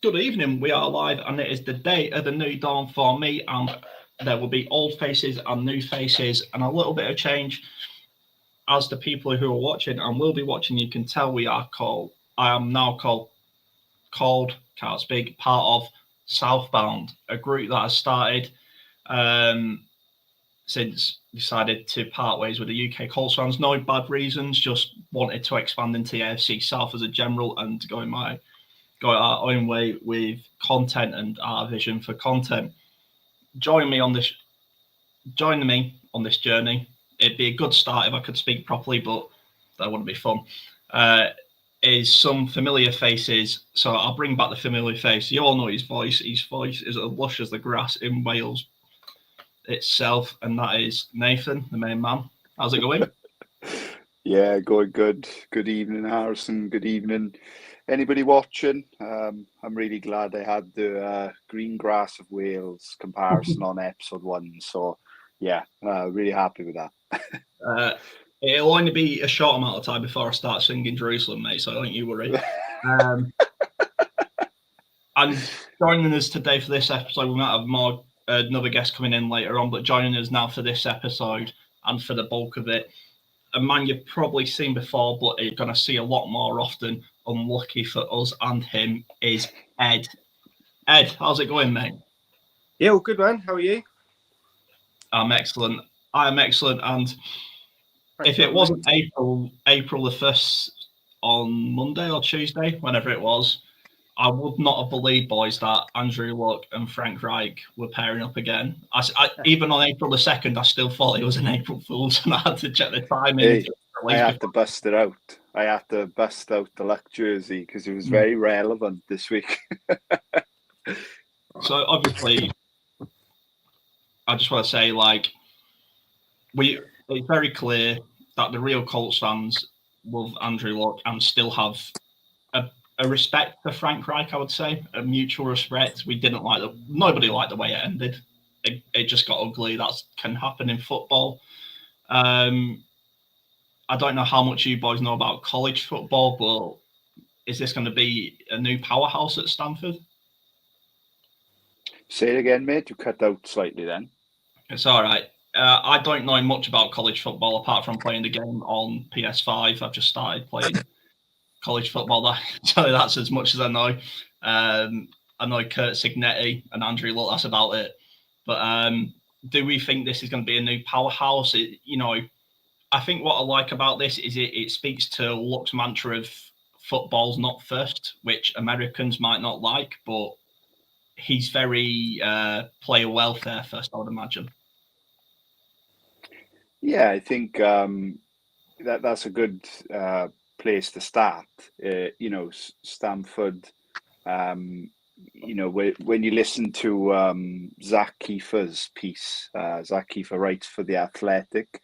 Good evening. We are live, and it is the day of the new dawn for me. And there will be old faces and new faces, and a little bit of change. As the people who are watching and will be watching, you can tell we are called. I am now called. Can't speak. Part of Southbound, a group that has started since decided to part ways with the UK Colt fans. No bad reasons. Just wanted to expand into the AFC South as a general and go our own way with content and our vision for content. Join me on this journey. It'd be a good start if I could speak properly, but that wouldn't be fun. Is some familiar faces. So I'll bring back the familiar face. You all know his voice. His voice is as lush as the grass in Wales itself, and that is Nathan, the main man. How's it going? Yeah, going good. Good evening, Harrison. Good evening, anybody watching. I'm really glad I had the green grass of Wales comparison on episode 1. So, yeah, really happy with that. It'll only be a short amount of time before I start singing Jerusalem, mate, so don't you worry. And joining us today for this episode, we might have another guest coming in later on, but joining us now for this episode and for the bulk of it, a man you've probably seen before, but you're going to see a lot more often, unlucky for us and him, is Ed. Ed, how's it going, mate? Yeah, all good, man. How are you? I'm excellent. I'm excellent. And if it wasn't April the 1st on Monday or Tuesday, whenever it was, I would not have believed, boys, that Andrew Luck and Frank Reich were pairing up again. Even on April the 2nd, I still thought it was an April Fool's, and I had to check the timing. Hey, I had to bust it out. I had to bust out the Luck jersey because it was very relevant this week. So, obviously, I just want to say, it's very clear that the real Colts fans love Andrew Luck and still have a respect for Frank Reich, I would say, a mutual respect. Nobody liked the way it ended. It just got ugly. That can happen in football. I don't know how much you boys know about college football, but is this going to be a new powerhouse at Stanford? Say it again, mate. You cut out slightly then. It's all right. I don't know much about college football apart from playing the game on PS5. I've just started playing college football. So that's as much as I know. I know Kurt Signetti and Andrew Luck, that's about it. But do we think this is going to be a new powerhouse? I think what I like about this is it speaks to Luck's mantra of football's not first, which Americans might not like, but he's very player welfare first, I would imagine. Yeah, I think that's a good place to start. Stanford, when you listen to Zach Kiefer's piece, Zach Kiefer writes for The Athletic,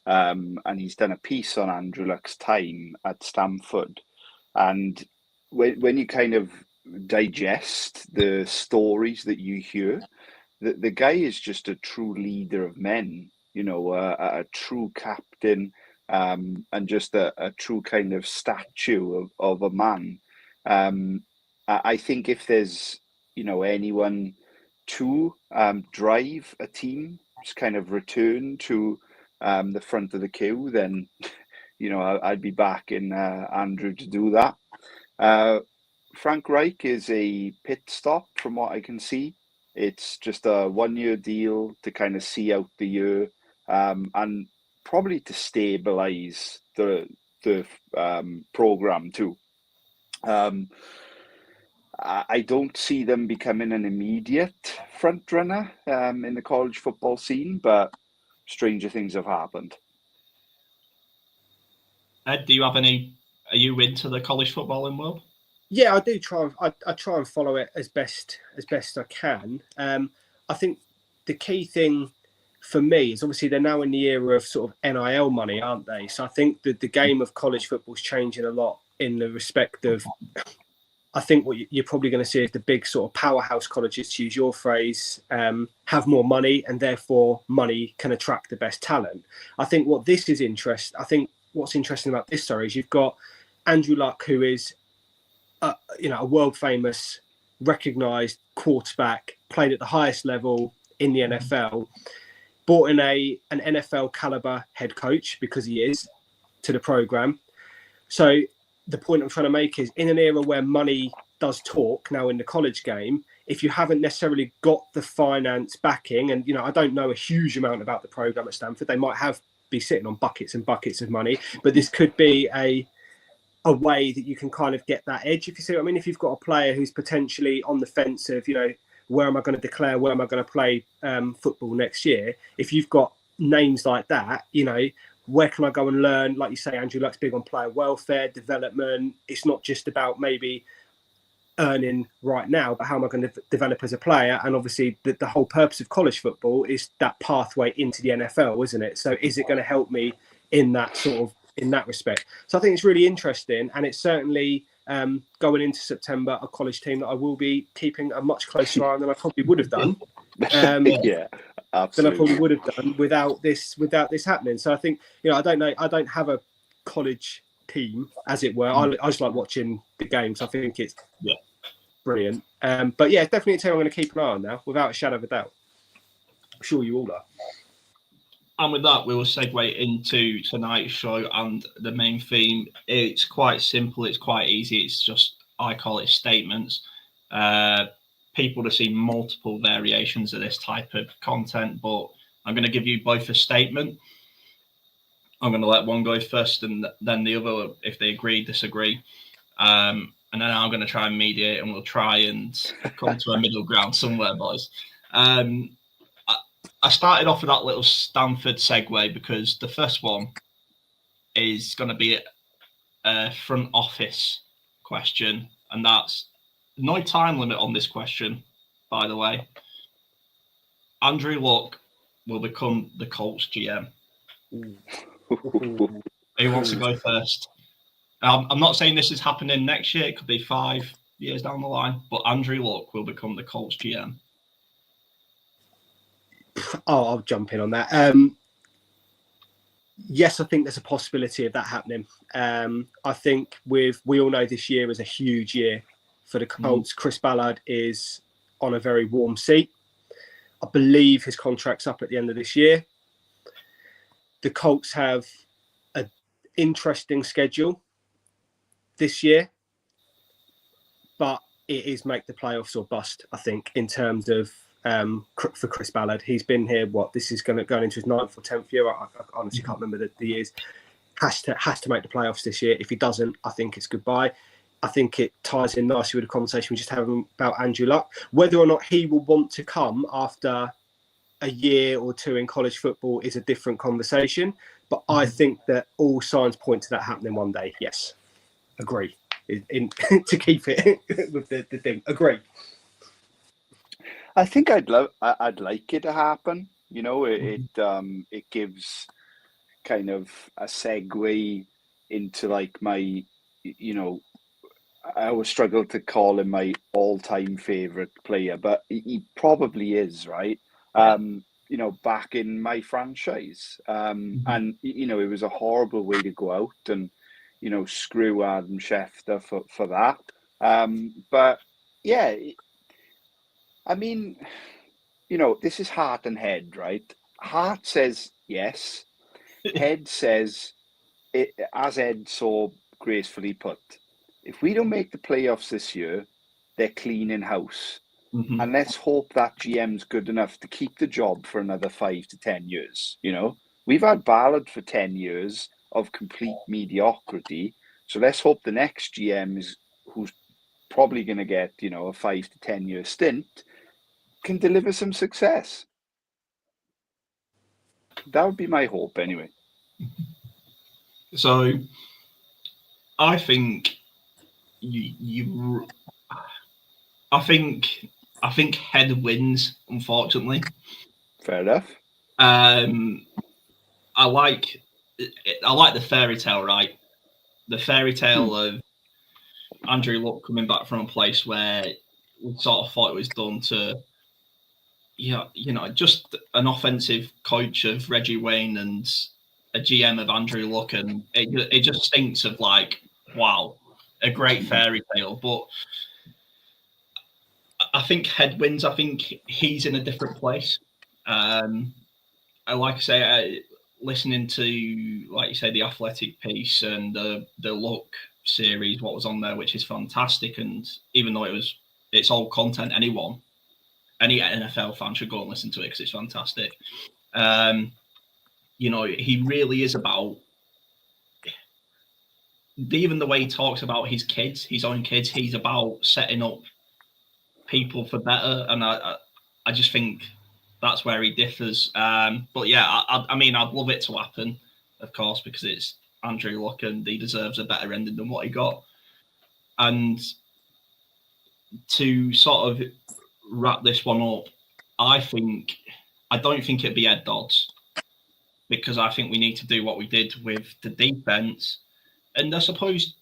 and he's done a piece on Andrew Luck's time at Stanford. And when you kind of digest the stories that you hear, the guy is just a true leader of men, a true captain, and just a true kind of statue of a man. I think if there's, anyone to drive a team, just kind of return to the front of the queue, then, I'd be backing Andrew to do that. Frank Reich is a pit stop from what I can see. It's just a 1-year deal to kind of see out the year, and probably to stabilize the program too. I don't see them becoming an immediate front runner in the college football scene, but stranger things have happened. Ed, are you into the college footballing world? Yeah, I do try. I try and follow it as best I can. I think the key thing for me is obviously they're now in the era of sort of NIL money, aren't they? So I think that the game of college football is changing a lot in the respect of, I think what you're probably going to see is the big sort of powerhouse colleges, to use your phrase, have more money, and therefore money can attract the best talent. I think what's interesting about this story is you've got Andrew Luck, who is a world famous recognised quarterback, played at the highest level in the NFL, brought in an NFL caliber head coach, because he is, to the program. So the point I'm trying to make is, in an era where money does talk now in the college game, if you haven't necessarily got the finance backing, and I don't know a huge amount about the program at Stanford, they might be sitting on buckets and buckets of money, but this could be a way that you can kind of get that edge, if you see what I mean. If you've got a player who's potentially on the fence of, where am I going to declare, where am I going to play football next year? If you've got names like that, where can I go and learn? Like you say, Andrew Luck's big on player welfare, development. It's not just about maybe earning right now, but how am I going to develop as a player? And obviously the whole purpose of college football is that pathway into the NFL, isn't it? So is it going to help me in that respect? So I think it's really interesting, and it's certainly going into September a college team that I will be keeping a much closer eye on than I probably would have done. Yeah, absolutely. Than I probably would have done without this happening. So I think, I don't have a college team, as it were. I just like watching the games. I think it's brilliant. But yeah, it's definitely a team I'm going to keep an eye on now, without a shadow of a doubt. I'm sure you all are. And with that, we will segue into tonight's show and the main theme. It's quite simple. It's quite easy. It's just, I call it statements. People to see multiple variations of this type of content, but I'm going to give you both a statement. I'm going to let one go first and then the other, if they agree, disagree. And then I'm going to try and mediate, and we'll try and come to a middle ground somewhere, boys. I started off with that little Stanford segue because the first one is going to be a front office question, and that's no time limit on this question, by the way. Andrew Luck will become the Colts GM. Who wants to go first? I'm not saying this is happening next year. It could be 5 years down the line, but Andrew Luck will become the Colts GM. Oh, I'll jump in on that. Yes, I think there's a possibility of that happening. I think we all know this year is a huge year for the Colts. Chris Ballard is on a very warm seat. I believe his contract's up at the end of this year. The Colts have an interesting schedule this year, but it is make the playoffs or bust, I think, in terms of for Chris Ballard. He's been here, this is going into his 9th or 10th year. I honestly can't remember the years. Has to make the playoffs this year. If he doesn't, I think it's goodbye. I think it ties in nicely with the conversation we just had about Andrew Luck. Whether or not he will want to come after a year or two in college football is a different conversation. But I think that all signs point to that happening one day. Yes, agree. To keep it with the thing, agree. I think I'd like it to happen. It gives kind of a segue into like my, I always struggle to call him my all-time favorite player, but he probably is, right? Back in my franchise. And, it was a horrible way to go out and, screw Adam Schefter for that. But yeah, I mean, this is heart and head, right? Heart says yes. Head says, as Ed so gracefully put, if we don't make the playoffs this year, they're cleaning house. And let's hope that GM's good enough to keep the job for another 5 to 10 years. We've had Ballard for 10 years of complete mediocrity. So let's hope the next GM who's probably going to get, a 5 to 10 year stint, can deliver some success. That would be my hope anyway. So I think I think head wins, unfortunately. Fair enough. I like the fairy tale, right? The fairy tale of Andrew Luck coming back from a place where we sort of thought it was done to, just an offensive coach of Reggie Wayne and a GM of Andrew Luck, and it just stinks of like, wow, a great fairy tale. But I think headwinds. I think he's in a different place. Like I say, listening to, like you say, the athletic piece and the Look series, what was on there, which is fantastic. And even though it's old content, any NFL fan should go and listen to it because it's fantastic. He really is about, even the way he talks about his own kids, he's about setting up people for better. And I just think that's where he differs. But yeah, I mean, I'd love it to happen, of course, because it's Andrew Luck and he deserves a better ending than what he got. And to sort of wrap this one up, I don't think it'd be Ed Dodds, because I think we need to do what we did with the defense, and I suppose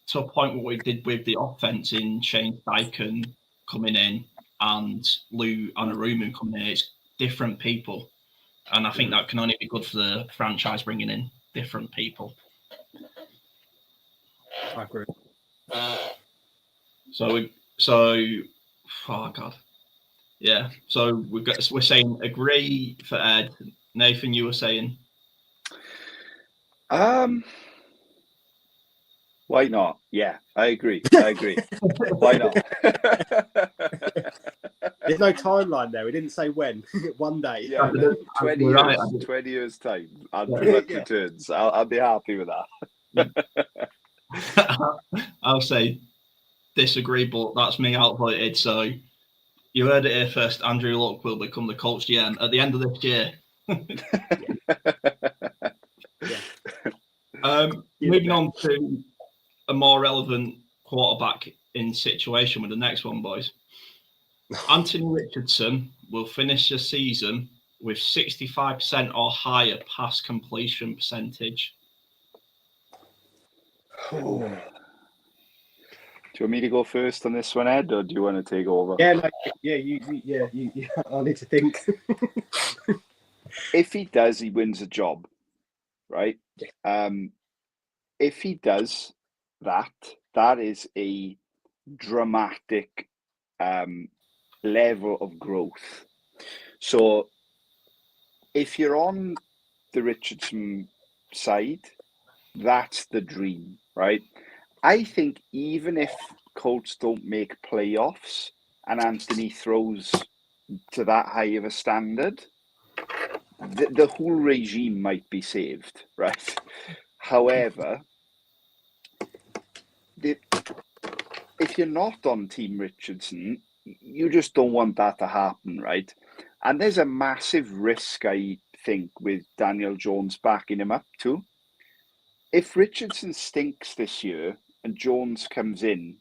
to a point what we did with the offense in Shane Steichen coming in and Lou Anarumu coming in. It's different people, and I think that can only be good for the franchise, bringing in different people. I agree. So oh god, yeah. So we're saying agree for Ed. Nathan, you were saying? Why not? Yeah, I agree. Why not? There's no timeline there. We didn't say when. One day. Yeah, 20 years time, Andrew Luck returns. I'll be happy with that. I'll say disagree, but that's me outvoted. So you heard it here first. Andrew Luck will become the Colts GM at the end of this year. Moving on to a more relevant quarterback in situation with the next one, boys. Anthony Richardson will finish the season with 65% or higher pass completion percentage. Do you want me to go first on this one, Ed, or do you want to take over? You. I need to think. If he does, he wins a job, right? If he does that is a dramatic level of growth. So if you're on the Richardson side, that's the dream, right? I think even if Colts don't make playoffs and Anthony throws to that high of a standard, the whole regime might be saved, right? However, if you're not on Team Richardson, you just don't want that to happen, right? And there's a massive risk, I think, with Daniel Jones backing him up too. If Richardson stinks this year and Jones comes in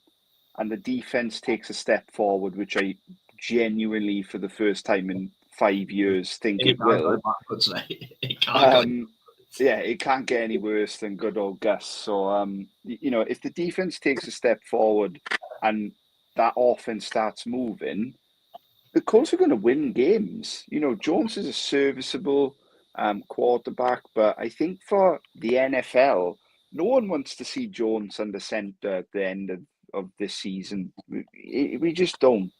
and the defense takes a step forward, which I genuinely, for the first time in 5 years, think it will. It can't get any worse than good old Gus. So, if the defense takes a step forward and that offense starts moving, the Colts are going to win games. Jones is a serviceable quarterback, but I think for the NFL, no one wants to see Jones under center at the end of this season. We just don't.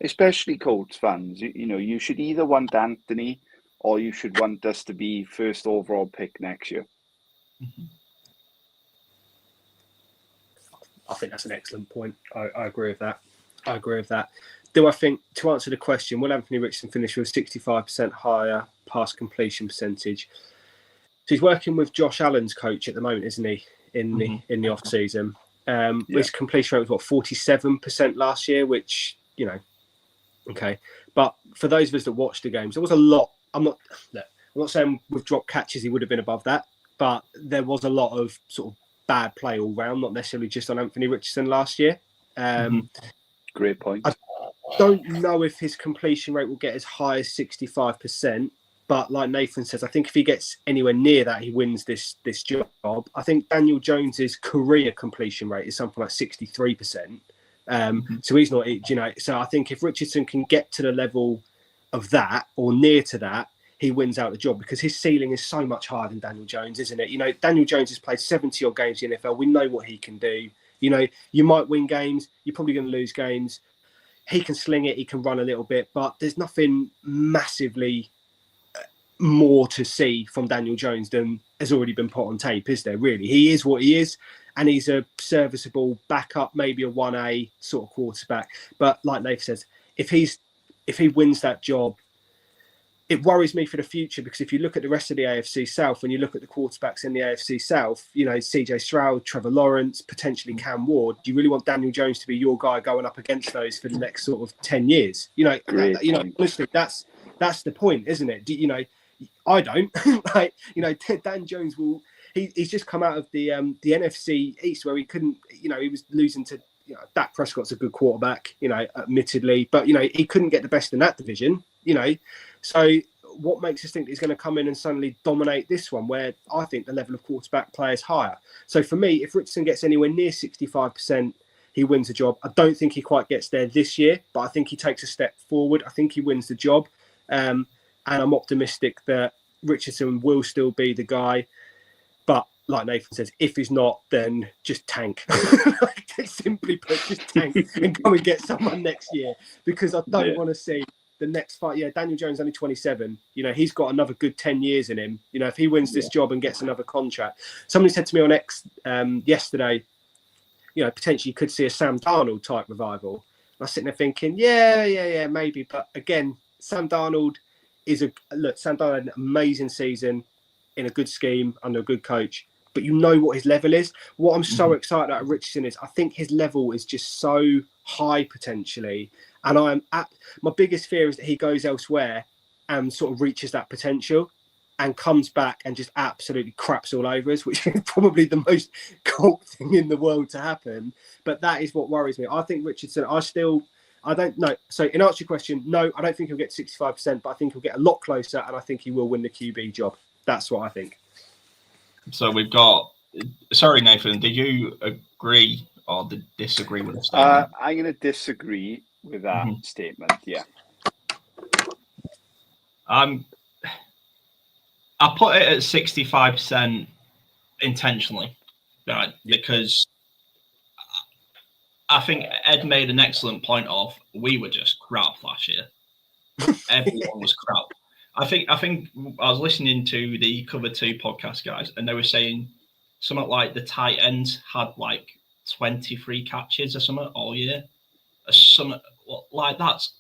Especially Colts fans. You should either want Anthony or you should want us to be first overall pick next year. I think that's an excellent point. I agree with that. Do I think, to answer the question, will Anthony Richardson finish with 65% higher pass completion percentage? So he's working with Josh Allen's coach at the moment, isn't he? In the off season, his completion rate was 47% last year, which okay. But for those of us that watched the games, there was a lot. I'm not saying with drop catches he would have been above that, but there was a lot of sort of bad play all round, not necessarily just on Anthony Richardson last year. Great point. I don't know if his completion rate will get as high as 65%, but like Nathan says, I think if he gets anywhere near that, he wins this job. I think Daniel Jones's career completion rate is something like 63%. So he's not, so I think if Richardson can get to the level of that or near to that, he wins out the job, because his ceiling is so much higher than Daniel Jones, isn't it? Daniel Jones has played 70 odd games in the NFL. We know what he can do. You might win games. You're probably going to lose games. he can sling it, he can run a little bit, but there's nothing massively more to see from Daniel Jones than has already been put on tape, is there? Really, he is what he is, and he's a serviceable backup, maybe a 1A sort of quarterback. But like Nath says, if he wins that job, it worries me for the future, because if you look at the rest of the AFC South, when you look at the quarterbacks in the AFC South, you know, CJ Stroud, Trevor Lawrence, potentially Cam Ward, do you really want Daniel Jones to be your guy going up against those for the next sort of 10 years? You know, honestly, that's the point, isn't it? I don't. Like, you know, Dan Jones will. He's just come out of the NFC East, where he couldn't. You know, he was losing to. You know, Dak Prescott's a good quarterback. You know, admittedly, but you know, he couldn't get the best in that division. You know, so what makes us think he's going to come in and suddenly dominate this one, where I think the level of quarterback play is higher? So for me, if Richardson gets anywhere near 65%, he wins the job. I don't think he quite gets there this year, but I think he takes a step forward. I think he wins the job. And I'm optimistic that Richardson will still be the guy. But like Nathan says, if he's not, then just tank. Like, simply put, just tank and go and get someone next year. Because I don't want to see the next fight. Yeah, Daniel Jones only 27. You know, he's got another good 10 years in him. You know, if he wins this job and gets another contract. Somebody said to me on X yesterday, you know, potentially you could see a Sam Darnold type revival. And I was sitting there thinking, yeah, maybe. But again, Sam Darnold Sam Darnold had an amazing season in a good scheme under a good coach. But you know what his level is. What I'm so excited about Richardson is I think his level is just so high potentially. And my biggest fear is that he goes elsewhere and sort of reaches that potential and comes back and just absolutely craps all over us, which is probably the most Colt thing in the world to happen. But that is what worries me. I think Richardson, I don't know. So in answer to your question, no, I don't think he'll get 65%, but I think he'll get a lot closer, and I think he will win the QB job. That's what I think. So we've got. Sorry, Nathan. Did you agree or disagree with the statement? I'm going to disagree with that statement. Yeah. I put it at 65% intentionally, right? Because I think Ed made an excellent point of we were just crap last year. Everyone was crap. I think I was listening to the Cover 2 podcast guys, and they were saying something like the tight ends had like 23 catches or something all year. Something like that's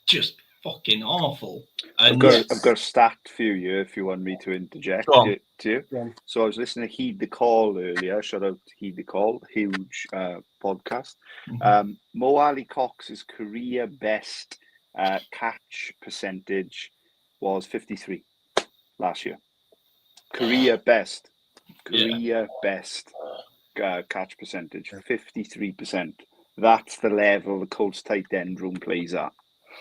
just fucking awful. And I've got a stat for you if you want me to interject it to you. Yeah. So I was listening to Heed the Call earlier. Shout out to Heed the Call, huge podcast. Mo Ali Cox's career best catch percentage was 53 last year. Career best catch percentage, 53%. That's the level the Colts tight end room plays at.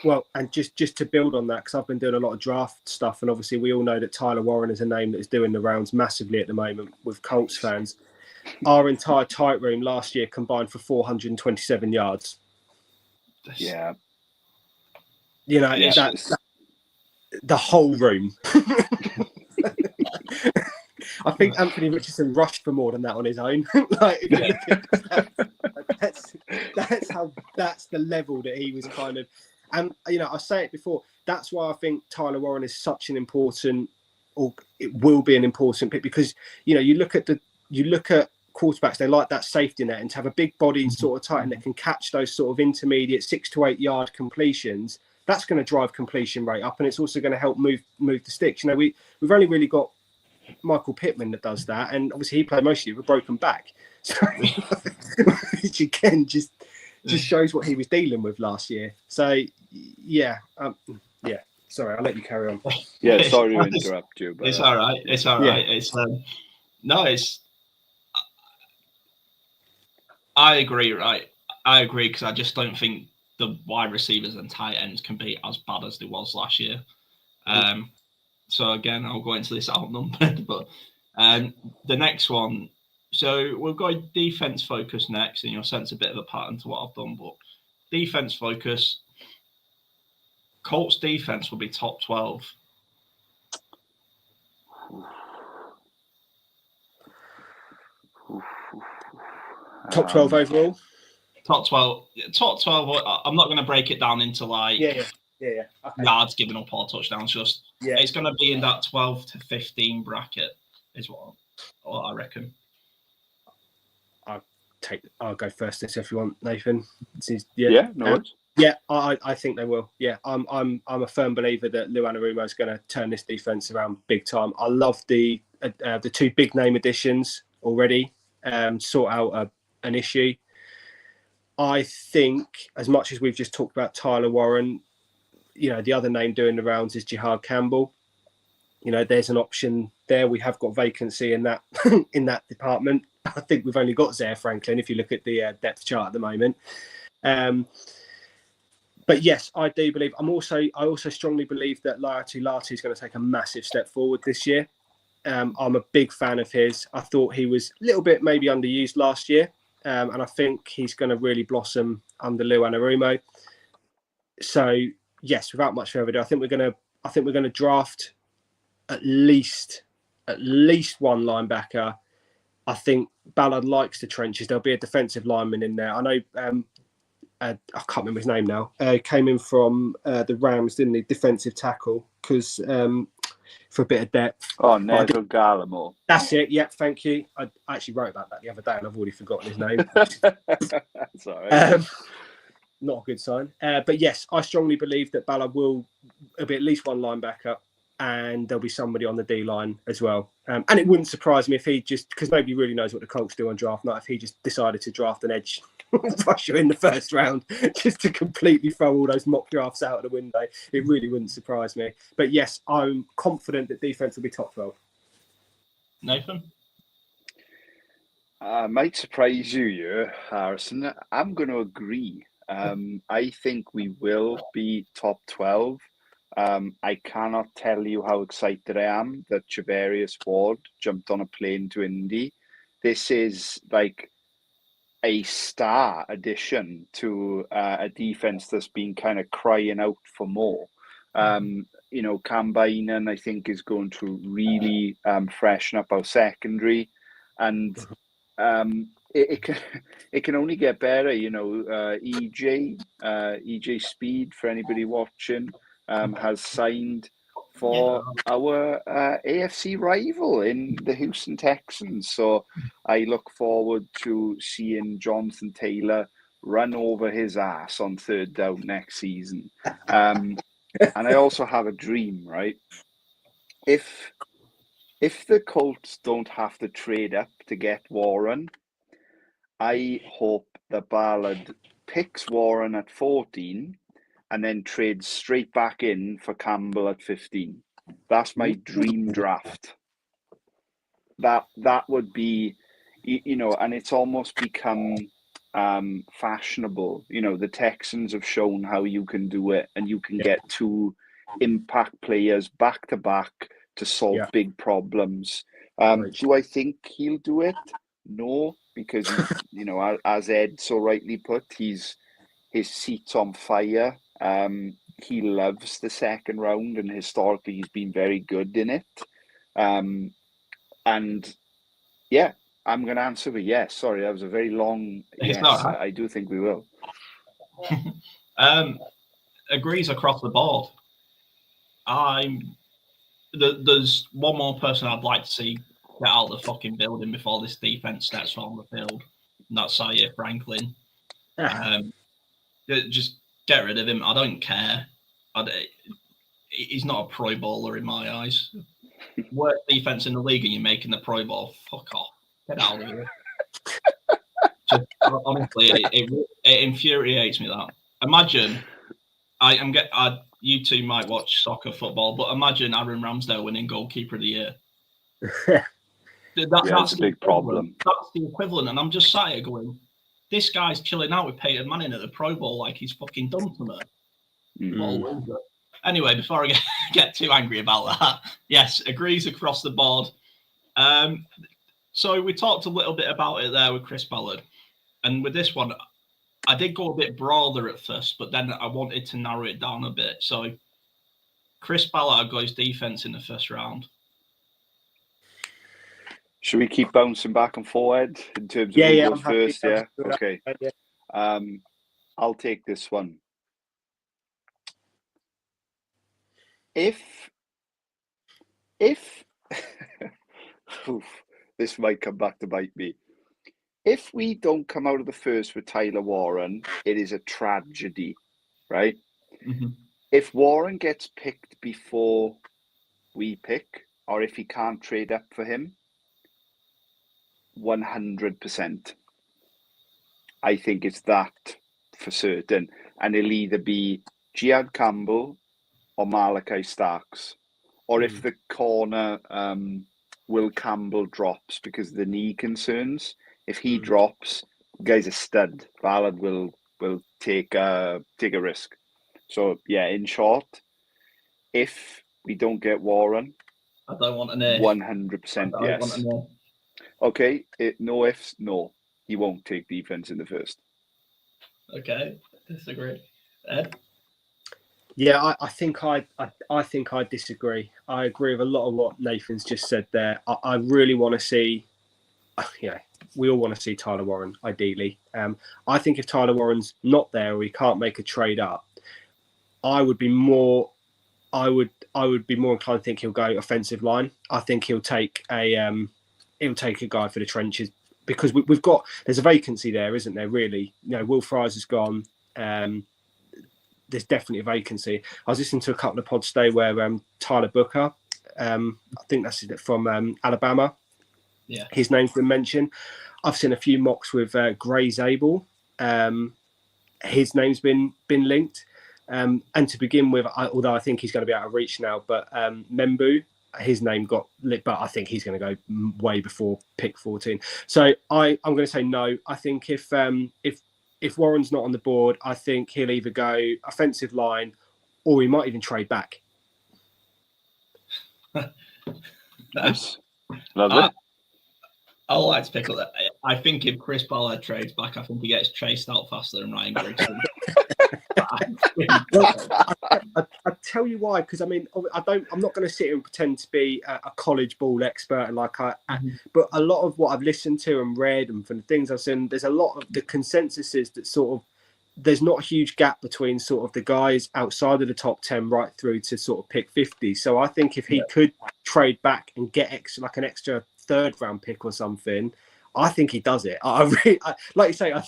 Well, and just to build on that, because I've been doing a lot of draft stuff, and obviously we all know that Tyler Warren is a name that is doing the rounds massively at the moment with Colts fans. Our entire tight room last year combined for 427 yards. Yeah. You know, that's the whole room. I think Anthony Richardson rushed for more than that on his own. That's the level that he was kind of. And you know, I say it before. That's why I think Tyler Warren is such an important, or it will be an important pick, because you know you look at quarterbacks. They like that safety net, and to have a big body sort of tight end that can catch those sort of intermediate 6 to 8 yard completions. That's going to drive completion rate up, and it's also going to help move the sticks. You know, we've only really got Michael Pittman that does that, and obviously he played most of it with a broken back. So which again just shows what he was dealing with last year. So yeah. Sorry, I'll let you carry on. Yeah, sorry to interrupt you, but it's all right. It's all right. It's I agree, right? I agree, because I just don't think the wide receivers and tight ends can be as bad as they was last year. So again, I'll go into this outnumbered, but the next one. So we'll go defense focus next, and you'll sense a bit of a pattern to what I've done. But defense focus, Colts defense will be top 12. Top 12 overall. top 12. Top 12. I'm not going to break it down into like Yeah. Okay. yards given up or touchdowns. Just it's going to be in that 12 to 15 bracket, is what I reckon. I'll go first this if you want, Nathan. No worries. Yeah, I think they will. Yeah, I'm a firm believer that Lou Anarumo is going to turn this defense around big time. I love the two big name additions already. Sort out an issue. I think as much as we've just talked about Tyler Warren, the other name doing the rounds is Jihad Campbell. There's an option there. We have got vacancy in that in that department. I think we've only got Zaire Franklin if you look at the depth chart at the moment. But yes, I do believe. I also strongly believe that Laiatu Latu is going to take a massive step forward this year. I'm a big fan of his. I thought he was a little bit maybe underused last year, and I think he's going to really blossom under Lou Anarumo. So yes, without much further ado, I think we're going to draft at least one linebacker. I think Ballard likes the trenches. There'll be a defensive lineman in there. I know. I can't remember his name now. Came in from the Rams, didn't he? Defensive tackle, because for a bit of depth. Oh, Neville Gallimore. That's it. Yeah, thank you. I actually wrote about that the other day, and I've already forgotten his name. That's all right. Not a good sign. But yes, I strongly believe that Ballard will be at least one linebacker, and there'll be somebody on the D line as well. And it wouldn't surprise me if he just, because nobody really knows what the Colts do on draft night, if he just decided to draft an edge rusher in the first round just to completely throw all those mock drafts out of the window. It really wouldn't surprise me. But yes, I'm confident that defense will be top 12. Nathan? Might surprise you, Harrison. I'm going to agree. I think we will be top 12. I cannot tell you how excited I am that Javarius Ward jumped on a plane to Indy. This is like a star addition to a defense that's been kind of crying out for more. Cam Bynum, I think, is going to really freshen up our secondary, and it can only get better. EJ Speed, for anybody watching, has signed for our AFC rival in the Houston Texans. So I look forward to seeing Jonathan Taylor run over his ass on third down next season. And I also have a dream, right? If the Colts don't have to trade up to get Warren, I hope that Ballard picks Warren at 14 and then trades straight back in for Campbell at 15. That's my dream draft. That would be, and it's almost become fashionable. The Texans have shown how you can do it, and you can get two impact players back to back to solve big problems. Do I think he'll do it? No, because as Ed so rightly put, his seat's on fire. He loves the second round, and historically he's been very good in it. And yeah, I'm going to answer with yes. Sorry, that was a very long yes. I do think we will. Agrees across the board. There's one more person I'd like to see get out of the fucking building before this defense steps on the field, and that's Zaire Franklin. Just get rid of him. I don't care. He's not a Pro Bowler in my eyes. Worst defense in the league, and you're making the Pro Bowl. Fuck off. Get out of here. Honestly, it infuriates me that. Imagine, you two might watch soccer football, but imagine Aaron Ramsdale winning goalkeeper of the year. That's a big problem. That's the equivalent, and I'm just sat here going, this guy's chilling out with Peyton Manning at the Pro Bowl like he's fucking done for me. Anyway, before I get too angry about that, yes, agrees across the board. So we talked a little bit about it there with Chris Ballard. And with this one, I did go a bit broader at first, but then I wanted to narrow it down a bit. So Chris Ballard goes defense in the first round. Should we keep bouncing back and forward in terms of who goes first? Yeah. Okay. I'll take this one. If oof, this might come back to bite me. If we don't come out of the first with Tyler Warren, it is a tragedy, right? Mm-hmm. If Warren gets picked before we pick, or if he can't trade up for him, 100%. I think it's that for certain. And it'll either be Jihad Campbell or Malachi Starks. Or if the corner Will Campbell drops because of the knee concerns, if he drops, the guy's a stud. Ballard will take a risk. So yeah, in short, if we don't get Warren, I don't want an if. 100% yes. Okay, no ifs, no. He won't take defense in the first. Okay, disagree. Ed? Yeah, I think I disagree. I agree with a lot of what Nathan's just said there. I really want to see, we all want to see Tyler Warren, ideally. I think if Tyler Warren's not there or he can't make a trade up, I would be more inclined to think he'll go offensive line. I think he'll take a guy for the trenches because there's a vacancy there, isn't there? Really, Will Fries has gone. There's definitely a vacancy. I was listening to a couple of pods today where Tyler Booker, I think that's from Alabama. Yeah, his name's been mentioned. I've seen a few mocks with Gray Zabel. His name's been linked. And to begin with, although I think he's going to be out of reach now, but Membu, his name got lit, but I think he's going to go way before pick 14. So I'm going to say no. I think if Warren's not on the board, I think he'll either go offensive line or he might even trade back. Nice. Love it. I like to pick up that. I think if Chris Ballard trades back, I think he gets chased out faster than Ryan Grigson. I tell you why, because I mean, I'm not going to sit here and pretend to be a college ball expert, and but a lot of what I've listened to and read, and from the things I've seen, there's a lot of the consensus is that sort of there's not a huge gap between sort of the guys outside of the top 10 right through to sort of pick 50. So I think if he could trade back and get an extra third round pick or something, I think he does it. I like you say, I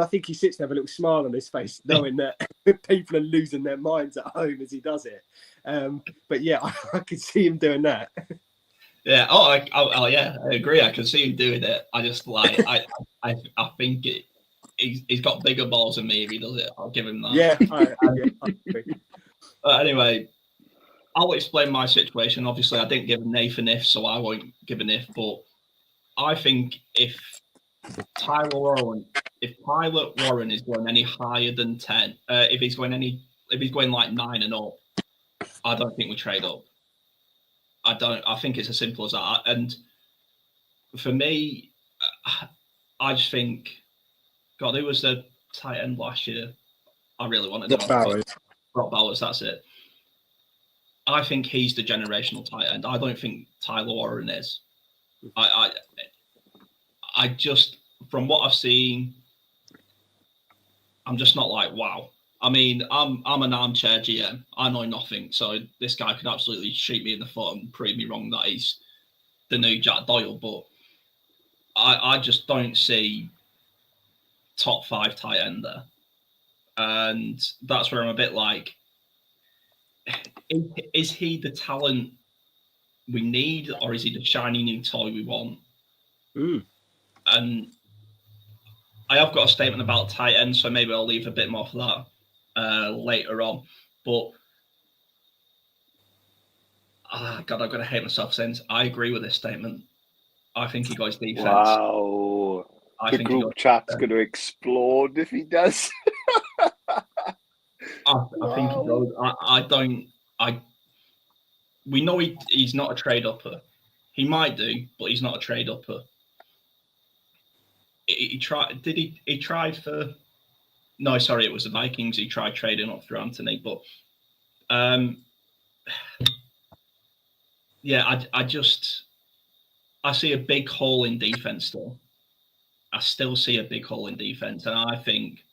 think he sits there with a little smile on his face, knowing that people are losing their minds at home as he does it. But yeah, I could see him doing that. Yeah. Oh, yeah. I agree. I can see him doing it. I just I think he's got bigger balls than me if he does it. I'll give him that. Yeah. I agree. But anyway, I'll explain my situation. Obviously, I didn't give Nathan if, so I won't give an if. But I think if Tyler Warren is going any higher than 10, if he's going like 9 and up, I don't think we trade up. I think it's as simple as that. And for me, I just think, God, who was the tight end last year? I really wanted Brock Bowers. That's it. I think he's the generational tight end. I don't think Tyler Warren is. I just, from what I've seen, I'm just not like, wow. I mean, I'm an armchair GM. I know nothing. So this guy could absolutely shoot me in the foot and prove me wrong that he's the new Jack Doyle. But I just don't see top 5 tight end there. And that's where I'm a bit like, is he the talent we need, or is he the shiny new toy we want? And I have got a statement about tight end, so maybe I'll leave a bit more for that later on. But God, I'm going to hate myself since I agree with this statement. I think he goes defense. Wow. The group chat's going to explode if he does. I think he goes. We know he's not a trade upper. He might do, but he's not a trade upper. He tried. Did he? He tried for. No, sorry, it was the Vikings. He tried trading up through Anthony, but yeah, I see a big hole in defense still, I still see a big hole in defense, and I think,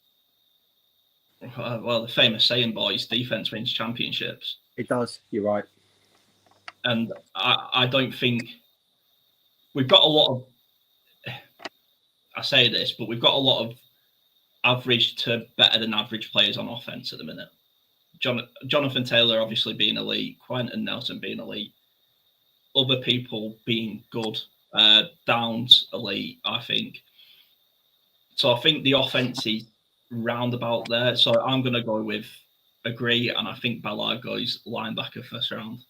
well, the famous saying, boys, defense wins championships. It does. You're right. And I don't think we've got a lot of. I say this, but we've got a lot of average to better than average players on offense at the minute. Jonathan Taylor obviously being elite, Quentin Nelson being elite, other people being good, Downs elite, I think. So I think the offense is roundabout there. So I'm going to go with agree, and I think Ballard goes linebacker first round.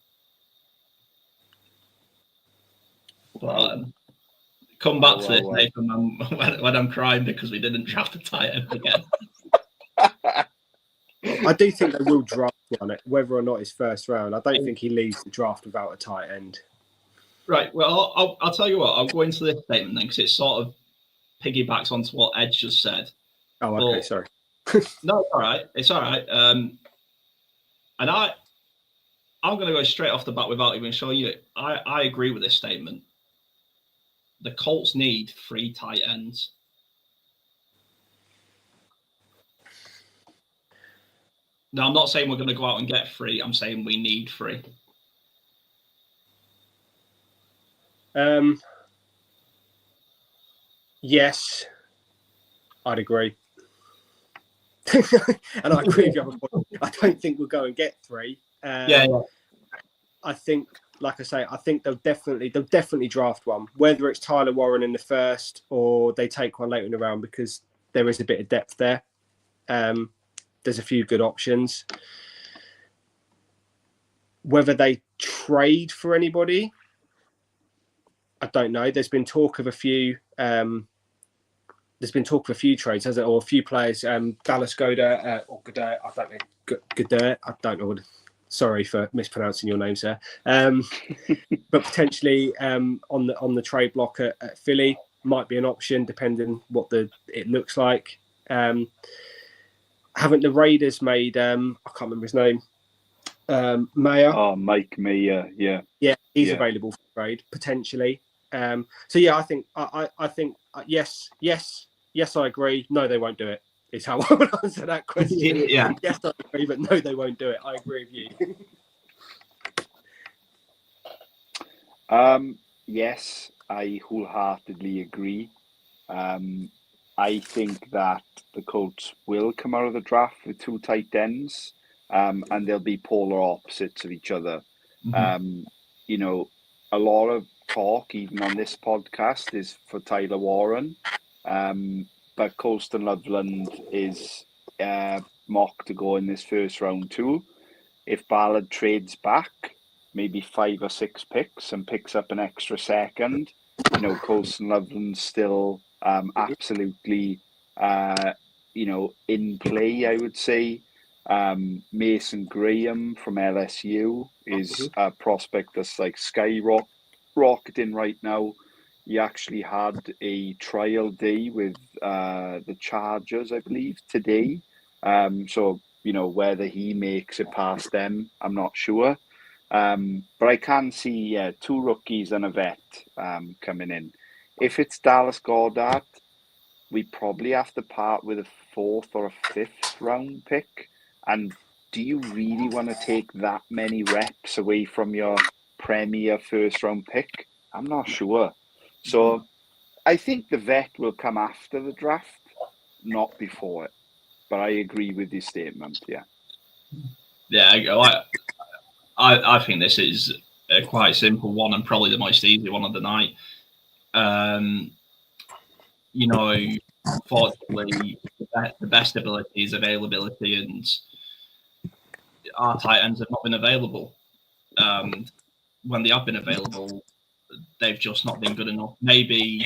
But come back to this, Nathan, when I'm crying because we didn't draft a tight end again. I do think they will draft one, whether or not it's first round. I don't think he leaves the draft without a tight end. Right. Well, I'll tell you what. I'll go into this statement then, because it sort of piggybacks onto what Ed just said. Oh, okay. Sorry. No, it's all right. It's all right. And I'm going to go straight off the bat without even showing you. I agree with this statement. The Colts need 3 tight ends. Now, I'm not saying we're going to go out and get 3. I'm saying we need 3. Yes, I'd agree. And I agree with you. I don't think we'll go and get 3. Yeah. I think, like I say, I think they'll definitely draft one, whether it's Tyler Warren in the first or they take one later in the round, because there is a bit of depth there. There's a few good options. Whether they trade for anybody, I don't know. There's been talk of a few. There's been talk of a few trades, hasn't it? Or a few players. Dallas Goddard or Goddard. I don't know. Goddard. I don't know. Sorry for mispronouncing your name, sir. But potentially on the trade block at Philly might be an option, depending what it looks like. Haven't the Raiders made? I can't remember his name. Mayer. Oh, Mike Mayer. Yeah. Yeah, he's available for trade potentially. So yeah, I think yes, I agree. No, they won't do it. Is how I would answer that question. Yeah. Yes, I agree, but no, they won't do it. I agree with you. Yes, I wholeheartedly agree. I think that the Colts will come out of the draft with 2 tight ends, and they'll be polar opposites of each other. Mm-hmm. You know, a lot of talk, even on this podcast, is for Tyler Warren, but Colston Loveland is mocked to go in this first round too. If Ballard trades back, maybe 5 or 6 picks and picks up an extra second, you know, Colston Loveland's still absolutely, in play, I would say. Mason Graham from LSU is a prospect that's like skyrocketing right now. He actually had a trial day with the Chargers, I believe, today. So, you know, whether he makes it past them, I'm not sure. But I can see 2 rookies and a vet coming in. If it's Dallas Goddard, we probably have to part with a 4th or a 5th round pick. And do you really want to take that many reps away from your premier first round pick? I'm not sure. So I think the vet will come after the draft, not before it. But I agree with your statement, yeah. Yeah, I think this is a quite simple one and probably the most easy one of the night. You know, unfortunately, the best ability is availability, and our tight ends have not been available. When they have been available, they've just not been good enough. Maybe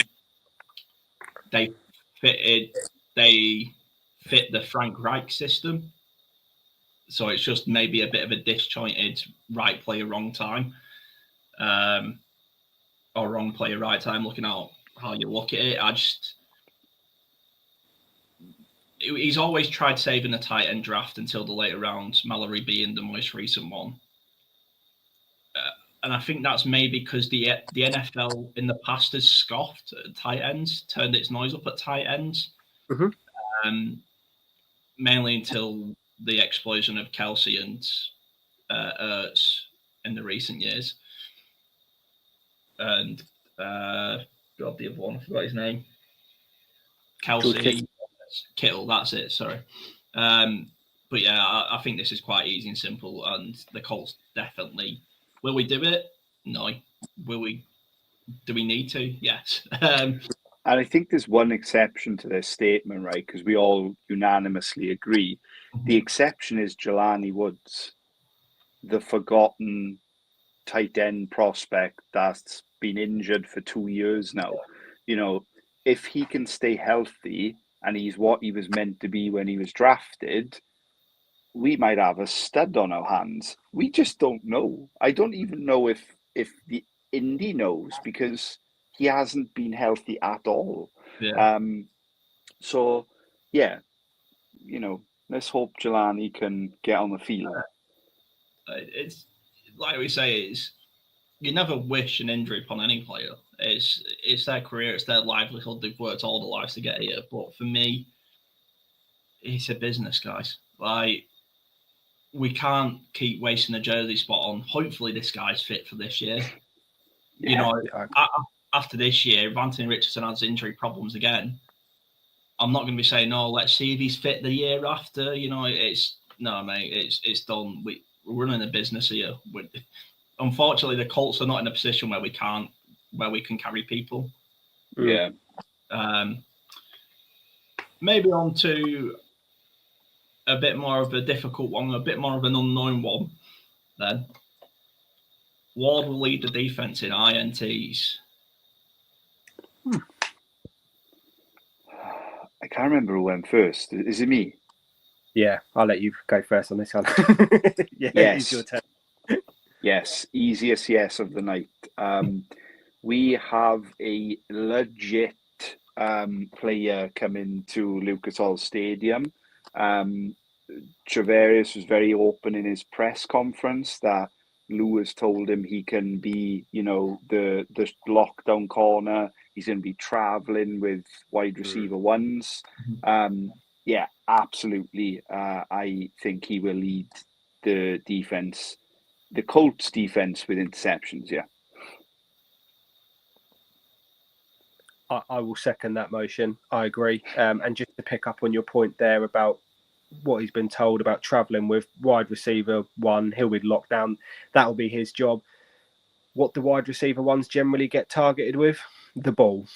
they fit the Frank Reich system, so it's just maybe a bit of a disjointed right player, wrong time, or wrong player, right time. Looking at how you look at it, he's always tried saving a tight end draft until the later rounds, Mallory being the most recent one. and I think that's maybe because the NFL in the past has scoffed at tight ends, turned its nose up at tight ends, mainly until the explosion of Kelsey and Ertz in the recent years. And God, the other one, I forgot his name. Kelsey, Kittle, that's it, sorry. But yeah, I think this is quite easy and simple, and the Colts definitely. Will we do it? No. Will we? Do we need to? Yes. And I think there's one exception to this statement, right? Because we all unanimously agree. The exception is Jelani Woods, the forgotten tight end prospect that's been injured for 2 years now. You know, if he can stay healthy and he's what he was meant to be when he was drafted, we might have a stud on our hands. We just don't know. I don't even know if the Indy knows, because he hasn't been healthy at all. Yeah. So, yeah, you know, let's hope Jelani can get on the field. It's like we say, it's you never wish an injury upon any player. It's their career, it's their livelihood. They've worked all their lives to get here. But for me, it's a business, guys. Like, we can't keep wasting a jersey spot on. Hopefully, this guy's fit for this year. Yeah, you know, after this year, if Anthony Richardson has injury problems again, I'm not going to be saying, no, let's see if he's fit the year after. You know, it's no, mate, it's done. We're running a business here. Unfortunately, the Colts are not in a position where we can carry people. Yeah. Maybe on to a bit more of a difficult one, a bit more of an unknown one. Then Ward will lead the defense in INTs. I can't remember who went first. Is it me? Yeah, I'll let you go first on this one. Yeah, yes. It's your turn. Yes, easiest yes of the night. We have a legit player coming to Lucas Oil Stadium. Travarius was very open in his press conference that Lou has told him he can be, you know, the lockdown corner. He's going to be traveling with wide receiver ones. Yeah, absolutely. I think he will lead the defense, the Colts defense, with interceptions. Yeah. I will second that motion. I agree. And just to pick up on your point there about what he's been told about travelling with wide receiver one, he'll be locked down. That'll be his job. What the wide receiver ones generally get targeted with? The ball.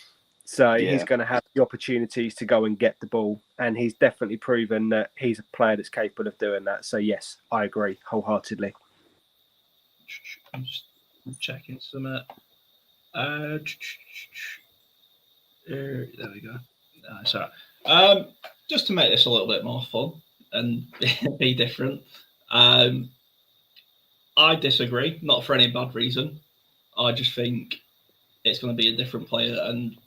So he's going to have the opportunities to go and get the ball. And he's definitely proven that he's a player that's capable of doing that. So yes, I agree wholeheartedly. I'm just checking some. There we go. Sorry. Just to make this a little bit more fun and be different, I disagree. Not for any bad reason. I just think it's going to be a different player, and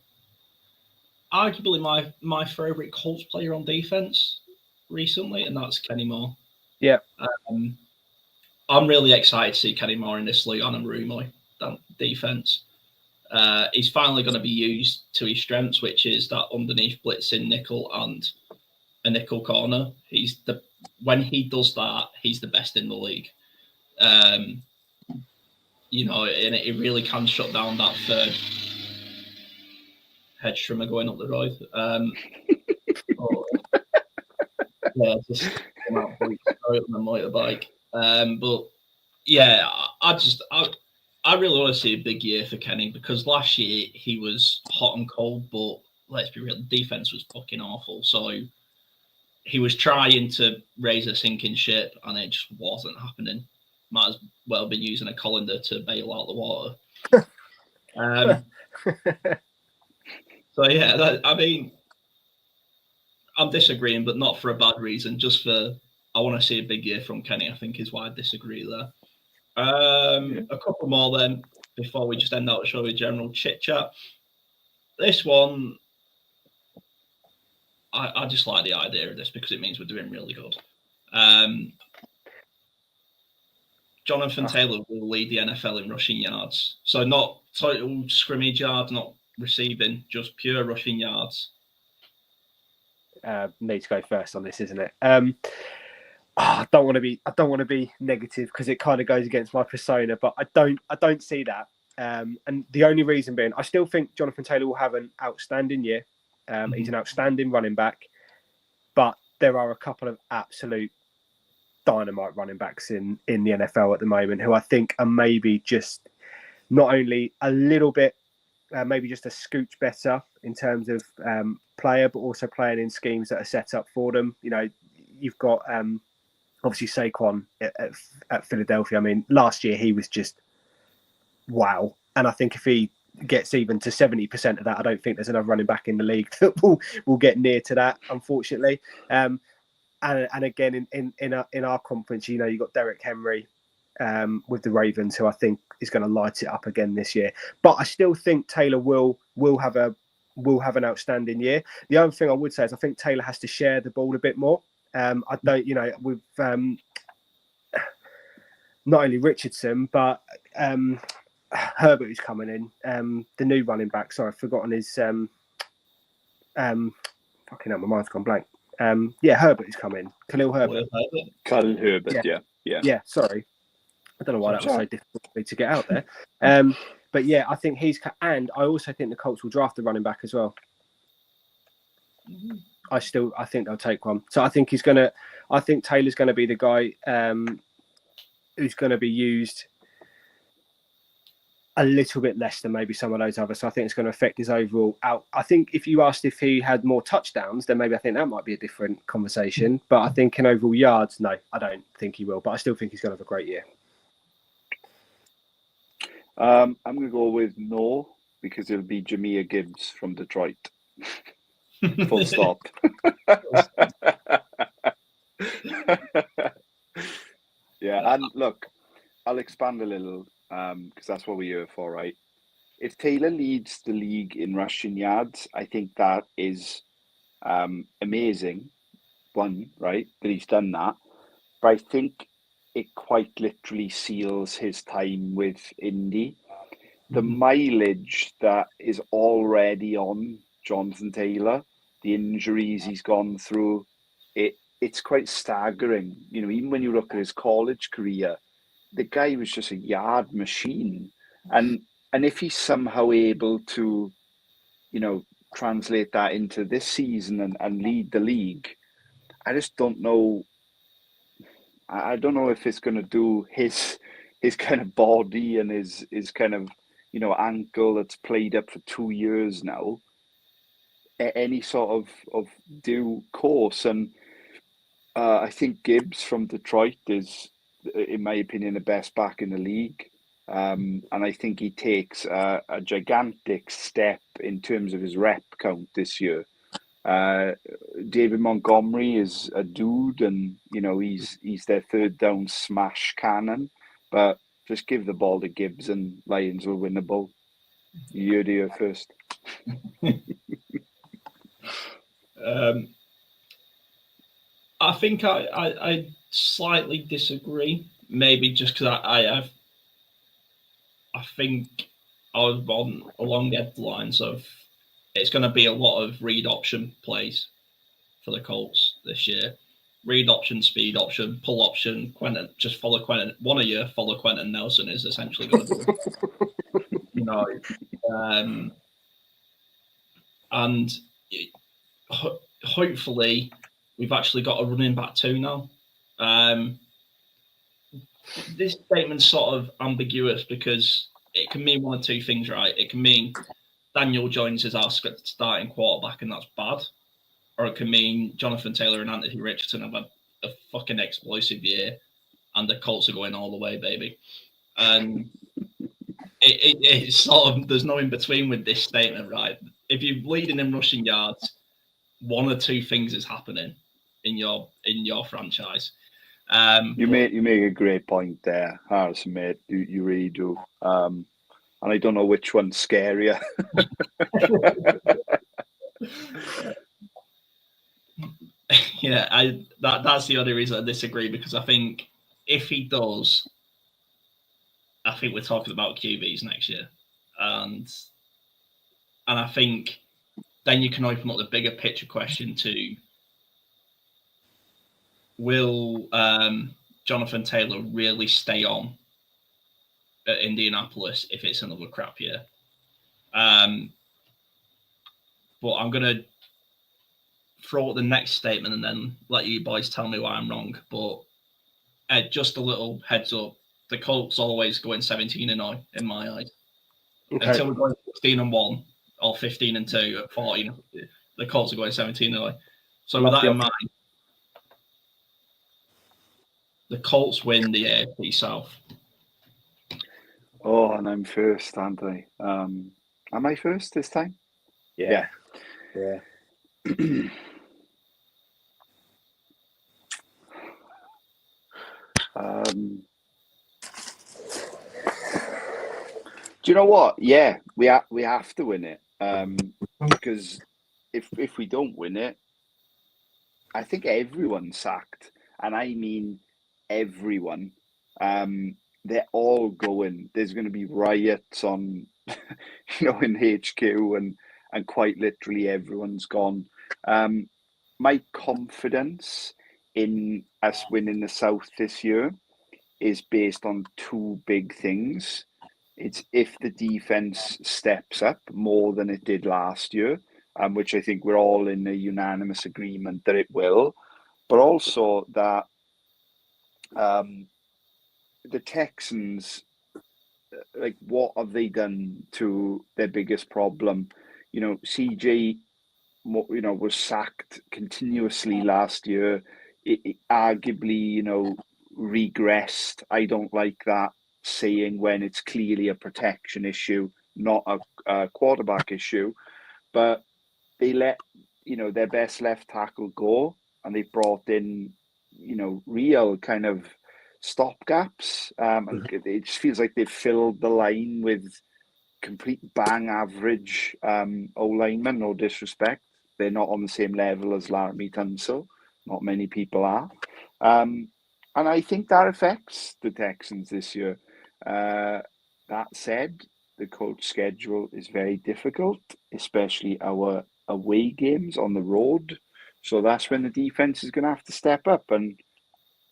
arguably my favourite Colts player on defense recently, and that's Kenny Moore. Yeah. I'm really excited to see Kenny Moore in this league on a Rumoy defense. He's finally going to be used to his strengths, which is that underneath blitzing nickel and a nickel corner. When he does that, he's the best in the league. You know, and it really can shut down that third hedge trimmer going up the road. Yeah, just come out on the motorbike. But yeah, I really want to see a big year for Kenny, because last year he was hot and cold, but let's be real, the defense was fucking awful. So he was trying to raise a sinking ship, and it just wasn't happening. Might as well been using a colander to bail out the water. So yeah, I mean, I'm disagreeing, but not for a bad reason. Just for I want to see a big year from Kenny, I think, is why I disagree there. A couple more then before we just end out the show with general chit chat. This one, I just like the idea of this because it means we're doing really good. Jonathan Taylor will lead the NFL in rushing yards. So not total scrimmage yards, not receiving, just pure rushing yards. Need to go first on this, isn't it? I don't want to be negative because it kind of goes against my persona, but I don't see that. And the only reason being, I still think Jonathan Taylor will have an outstanding year. He's an outstanding running back, but there are a couple of absolute dynamite running backs in the NFL at the moment who I think are maybe just not only a little bit, maybe just a scooch better in terms of player, but also playing in schemes that are set up for them. You know, you've got obviously Saquon at Philadelphia. I mean, last year he was just wow. And I think if he gets even to 70% of that, I don't think there's another running back in the league that will get near to that, unfortunately. And again, in our conference, you know, you've got Derrick Henry with the Ravens, who I think is going to light it up again this year. But I still think Taylor will have an outstanding year. The other thing I would say is I think Taylor has to share the ball a bit more. I don't, you know, with not only Richardson, but Herbert is coming in. The new running back. Sorry, I've forgotten his. Fucking hell, my mind's gone blank. Herbert is coming. Khalil Herbert. Khalil Herbert. Yeah. Sorry, I don't know why that was so difficult for me to get out there. But yeah, I think he's, and I also think the Colts will draft the running back as well. I think they'll take one. So I think Taylor's going to be the guy who's going to be used a little bit less than maybe some of those others. So I think it's going to affect his overall out. I think if you asked if he had more touchdowns, then maybe I think that might be a different conversation. But I think in overall yards, no, I don't think he will. But I still think he's going to have a great year. I'm going to go with no, because it'll be Jahmyr Gibbs from Detroit. Full stop. Yeah, and look, I'll expand a little because that's what we're here for, right? If Taylor leads the league in rushing yards, I think that is amazing. One, right, that he's done that. But I think it quite literally seals his time with Indy. The mileage that is already on Jonathan Taylor, the injuries he's gone through, it's quite staggering. You know, even when you look at his college career, the guy was just a yard machine. And if he's somehow able to, you know, translate that into this season and lead the league, I just don't know. I don't know if it's going to do his kind of body and his kind of, you know, ankle that's played up for 2 years now, any sort of due course. And I think Gibbs from Detroit is, in my opinion, the best back in the league. And I think he takes a gigantic step in terms of his rep count this year. David Montgomery is a dude, and you know he's their third down smash cannon. But just give the ball to Gibbs, and Lions will win the ball. You heard it here first. I think I slightly disagree. Maybe just because I think I was along the lines of it's going to be a lot of read option plays for the Colts this year. Read option, speed option, pull option, Quentin, just follow Quentin. One of you follow Quentin Nelson is essentially going to be, you know, and hopefully we've actually got a running back too now. This statement's sort of ambiguous because it can mean one of two things, right? It can mean Daniel Jones is our starting quarterback and that's bad. Or it can mean Jonathan Taylor and Anthony Richardson have a fucking explosive year and the Colts are going all the way, baby. And it's sort of, there's no in between with this statement, right? If you're leading in rushing yards, one or two things is happening in your franchise. You make a great point there, Harrison, mate. You really do. And I don't know which one's scarier. Yeah, that's the only reason I disagree, because I think if he does, I think we're talking about QBs next year, and I think then you can open up the bigger picture question to: will Jonathan Taylor really stay on at Indianapolis if it's another crap year? But I'm going to throw out the next statement and then let you boys tell me why I'm wrong. But just a little heads up, the Colts always go in 17-0 in my eyes. Okay. Until we go 16-1 or 15-2 at 14, the Colts are going 17-0. So with that in mind, the Colts win the AFC South. Oh, and I'm first, aren't I? Am I first this time? Yeah. Do you know what? Yeah, we have to win it, because if we don't win it, I think everyone's sacked, and I mean everyone. They're all going. There's going to be riots on, in HQ, and quite literally everyone's gone. My confidence in us winning the South this year is based on two big things. It's if the defense steps up more than it did last year, which I think we're all in a unanimous agreement that it will, but also that the Texans, like, what have they done to their biggest problem? CJ, was sacked continuously last year. It arguably, regressed. I don't like that saying when it's clearly a protection issue, not a quarterback issue. But they let, their best left tackle go, and they brought in, real kind of stopgaps. It just feels like they've filled the line with complete bang average O-linemen, no disrespect. They're not on the same level as Laramie Tunsil. Not many people are. And I think that affects the Texans this year. That said, the Colts' schedule is very difficult, especially our away games on the road. So that's when the defense is going to have to step up, and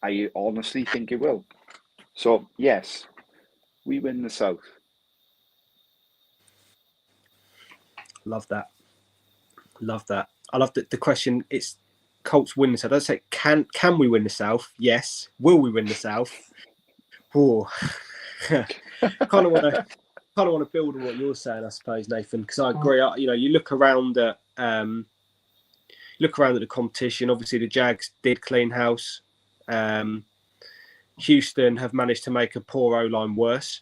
I honestly think it will. So, yes, we win the South. Love that. I love that the question, it's Colts win the South. I say, can we win the South? Yes. Will we win the South? Oh, kind of want to build on what you're saying, I suppose, Nathan, because I agree. You look around at the competition. Obviously, the Jags did clean house. Houston have managed to make a poor O-line worse,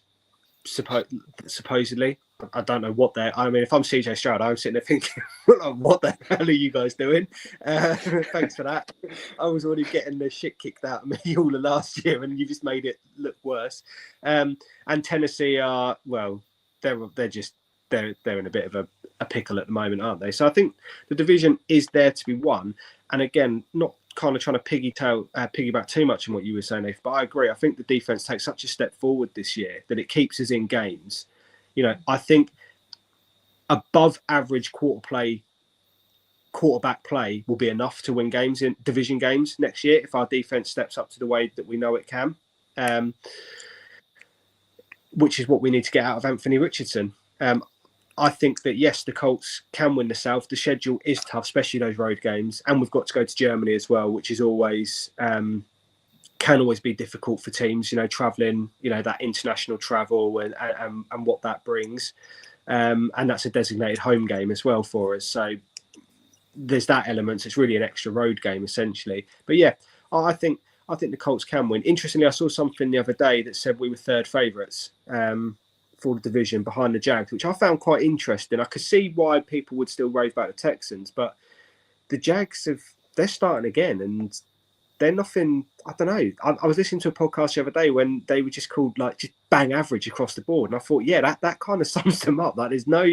supposedly. I don't know what they're. I mean, if I'm CJ Stroud, I'm sitting there thinking, "What the hell are you guys doing?" Thanks for that. I was already getting the shit kicked out of me all of last year, and you just made it look worse. And Tennessee are, well, they're in a bit of a pickle at the moment, aren't they? So I think the division is there to be won. And again, not kind of trying to piggyback too much on what you were saying, Nathan, but I agree. I think the defense takes such a step forward this year that it keeps us in games. I think above average quarterback play will be enough to win games in division games next year if our defense steps up to the way that we know it can, which is what we need to get out of Anthony Richardson. I think that, yes, the Colts can win the South. The schedule is tough, especially those road games. And we've got to go to Germany as well, which is always can always be difficult for teams, traveling, that international travel and what that brings. And that's a designated home game as well for us. So there's that element. So it's really an extra road game, essentially. But yeah, I think the Colts can win. Interestingly, I saw something the other day that said we were third favourites for the division behind the Jags, which I found quite interesting. I could see why people would still rave about the Texans, but the Jags they're starting again, and they're nothing. I don't know. I was listening to a podcast the other day when they were just called just bang average across the board, and I thought, yeah, that kind of sums them up. Like, there's no.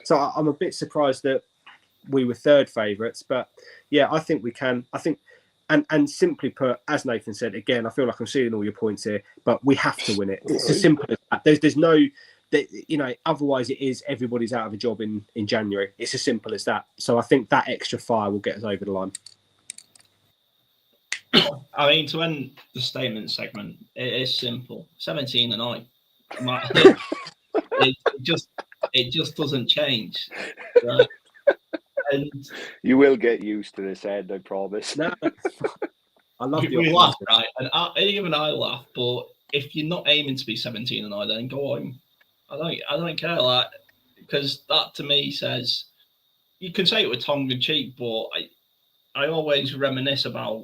So I'm a bit surprised that we were third favourites, but yeah, I think we can. I think And simply put, as Nathan said, again, I feel like I'm seeing all your points here, but we have to win it. It's as simple as that. There's no, otherwise it is everybody's out of a job in January. It's as simple as that. So I think that extra fire will get us over the line. I mean, to end the statement segment, it is simple. 17-9. It just doesn't change. Right? And you will get used to this, Ed, I promise. No, I love we laugh, right? And even I laugh. But if you're not aiming to be 17-9, then go on. I don't care, like, because that to me says you can say it with tongue in cheek, but I always reminisce about,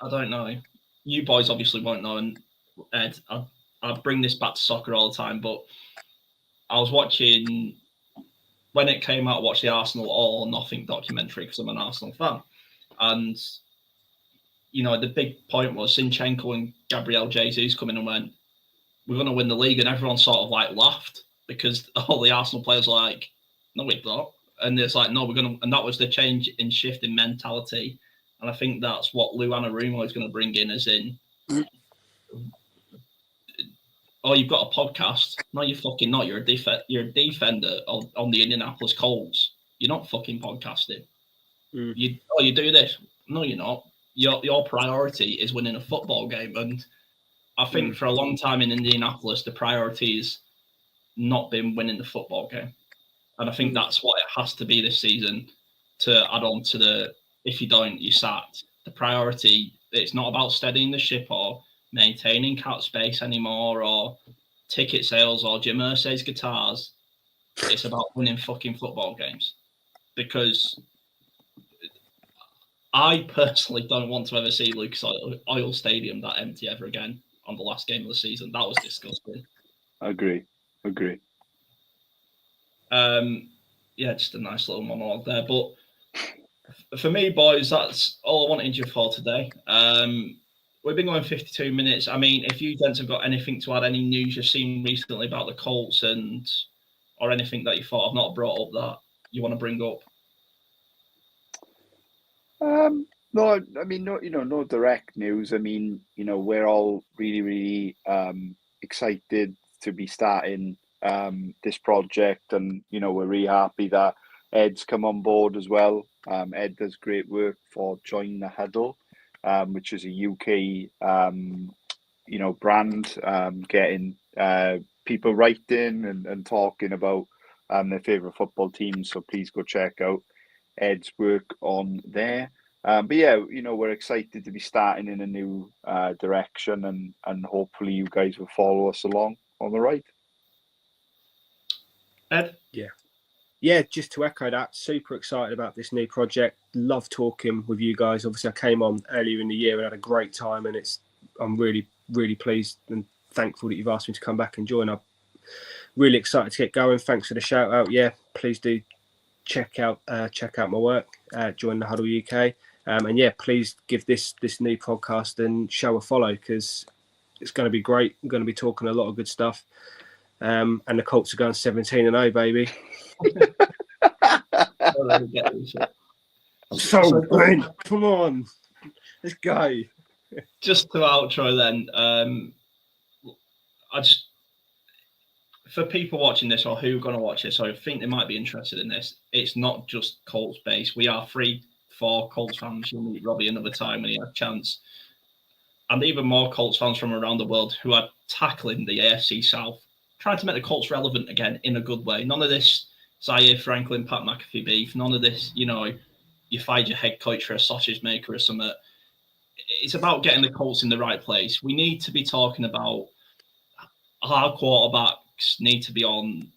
I don't know. You boys obviously won't know, and Ed, I bring this back to soccer all the time, but I was watching, when it came out, I watched the Arsenal All or Nothing documentary because I'm an Arsenal fan. And, the big point was Zinchenko and Gabriel Jesus come in and went, we're going to win the league. And everyone sort of like laughed because all the Arsenal players were like, no, we're not. And it's like, no, we're going to. And that was the change in shift in mentality. And I think that's what Lou Anarumo is going to bring in, as in, oh, you've got a podcast. No, you're fucking not. You're a defender on the Indianapolis Colts. You're not fucking podcasting. You do this. No, you're not. Your priority is winning a football game. And I think for a long time in Indianapolis, the priority has not been winning the football game. And I think that's what it has to be this season, to add on to the, if you don't, you're sacked. The priority, it's not about steadying the ship or maintaining cap space anymore or ticket sales or Jim Irsay's guitars. It's about winning fucking football games. Because I personally don't want to ever see Lucas Oil Stadium that empty ever again on the last game of the season. That was disgusting. Agree. Yeah, just a nice little monologue there. But for me, boys, that's all I wanted you for today. We've been going 52 minutes. I mean, if you gents have got anything to add, any news you've seen recently about the Colts or anything that you thought I've not brought up that you want to bring up? No, I mean, no direct news. I mean, we're all really, really excited to be starting this project, and we're really happy that Ed's come on board as well. Ed does great work for Join the Huddle, which is a UK brand, getting people writing and talking about their favourite football teams. So please go check out Ed's work on there. But yeah, we're excited to be starting in a new direction, and hopefully you guys will follow us along on the ride. Ed? Yeah, just to echo that, super excited about this new project. Love talking with you guys. Obviously, I came on earlier in the year and had a great time, and I'm really, really pleased and thankful that you've asked me to come back and join. I'm really excited to get going. Thanks for the shout out. Yeah, please do check out my work. Join the Huddle UK. And yeah, please give this new podcast and show a follow, because it's going to be great. I'm going to be talking a lot of good stuff. And the Colts are going 17-0, baby. So good. Come on, let's go. Just to outro then, for people watching this or who are going to watch this, or think they might be interested in this, it's not just Colts based. We are free for Colts fans. You'll meet Robbie another time when he has a chance. And even more Colts fans from around the world who are tackling the AFC South, trying to make the Colts relevant again in a good way. None of this Zaire Franklin, Pat McAfee beef. None of this, you fired your head coach for a sausage maker or something. It's about getting the Colts in the right place. We need to be talking about our quarterbacks need to be on,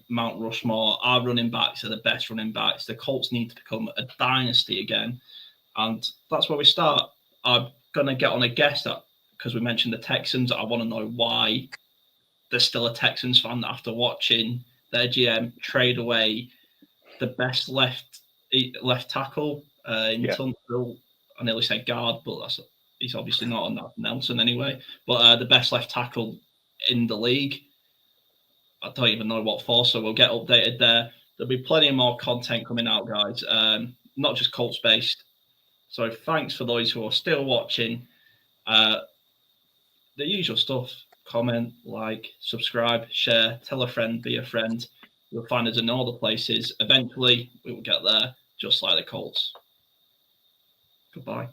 Mount Rushmore. Our running backs are the best running backs. The Colts need to become a dynasty again. And that's where we start. I'm going to get on a guest because we mentioned the Texans. I want to know why there's still a Texans fan after watching their GM trade away the best left tackle in Tunstall. I nearly said guard, but he's obviously not on that Nelson anyway. But the best left tackle in the league. I don't even know what for, so we'll get updated there. There'll be plenty more content coming out, guys. Not just Colts based. So thanks for those who are still watching. The usual stuff: comment, like, subscribe, share, tell a friend, be a friend. You'll find us in all the places. Eventually, we will get there, just like the Colts. Goodbye.